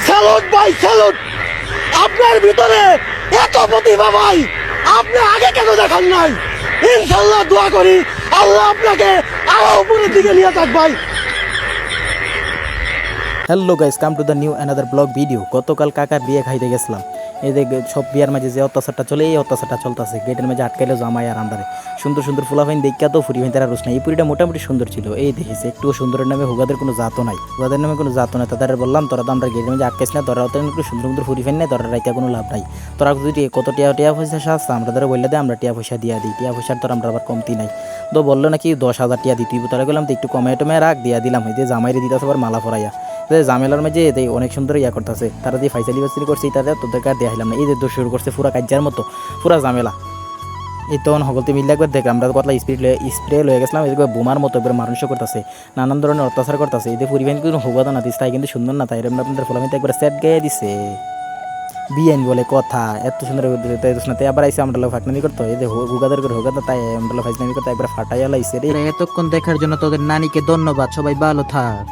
Salute ভাই, salute. আপনার ভিতরে এত প্রতিভা ভাই, আপনি আগে কেন দেখান নাই? ইনশাল্লাহ দোয়া করি আল্লাহ আপনাকে আরো উপরের দিকে নিয়ে যাক ভাই। Hello guys, come to the new another blog video. গতকাল কাকার বিয়ে খাইতে গেছিলাম। এই যে সব বিয়ার মাঝে যে অত্যাচারটা চলে, এই অত্যাচারটা চলতেছে। গেটের মাঝে আটকাইলো জামাই আর আন্ডারে। সুন্দর সুন্দর ফুলাফাইন দেখা তো ফুরি ভাই তারা রুশ নাই। এই পুরিটা মোটামুটি সুন্দর ছিল। এই দেখিছে একটু সুন্দরের নামে হুগাদের কোনো জাতও নাই, হুগাদের নামে কোনো জাতও নাই। তাদের বললাম তোরা তো আমরা গেটের মাঝে আটকাইস না, তোরা তো একটু সুন্দর সুন্দর ফুরি ফাইন নেই, তোরা রাইতে কোনো লাভ নাই। তোরা যদি কত টিয়া পয়সা সাজছে আমরা ধরে বললে দেয়, আমরা টিয়া পয়সা দিয়া দিই। টিয়া পয়সার তোর আমরা আবার কমতি নাই। তো বললো নাকি 10,000 টিয়া দিতে। তোরা গেলাম তো একটু কমে টমে রাখ, দিয়া দিলাম। এই যে জামাইরে দিতে আবার মালা ফরাইয়া জামেলার মাঝে এদের অনেক সুন্দর ইয়া করতেছে। তারা দিয়ে ফাইসালি বাসলি করছে, তাদের তোদেরকে আর দেখাইলাম না। এই যে দোষ শুরু করছে পুরা কাজ্যার মতো, পুরা জামেলা। এই তখন সকলতে মিলে একবার দেখ আমরা কতলা স্প্রে লয়ে গেছিলাম। এদিকে বোমার মতো এবার মানুষ করতেছে, নানান ধরনের অত্যাচার করতেছে। এদের পরিবেশ কিন্তু হুগাদা না দিস, তাই কিন্তু সুন্দর না। তাই আপনাদের ফলামিতে একবার সেট গাইয়ে দিছে। বিয়েন বলে কথা এত সুন্দর তাই আবার আইসে আমরা ফাঁকনামি করতো। এই যে হুগাদের করে হুগাদা, তাই আমরা ফাঁকনামি করতো একবার ফাটাইয়া লাইছে রে। এতক্ষণ দেখার জন্য তোদের নানিকে ধন্যবাদ। সবাই ভালো থাক।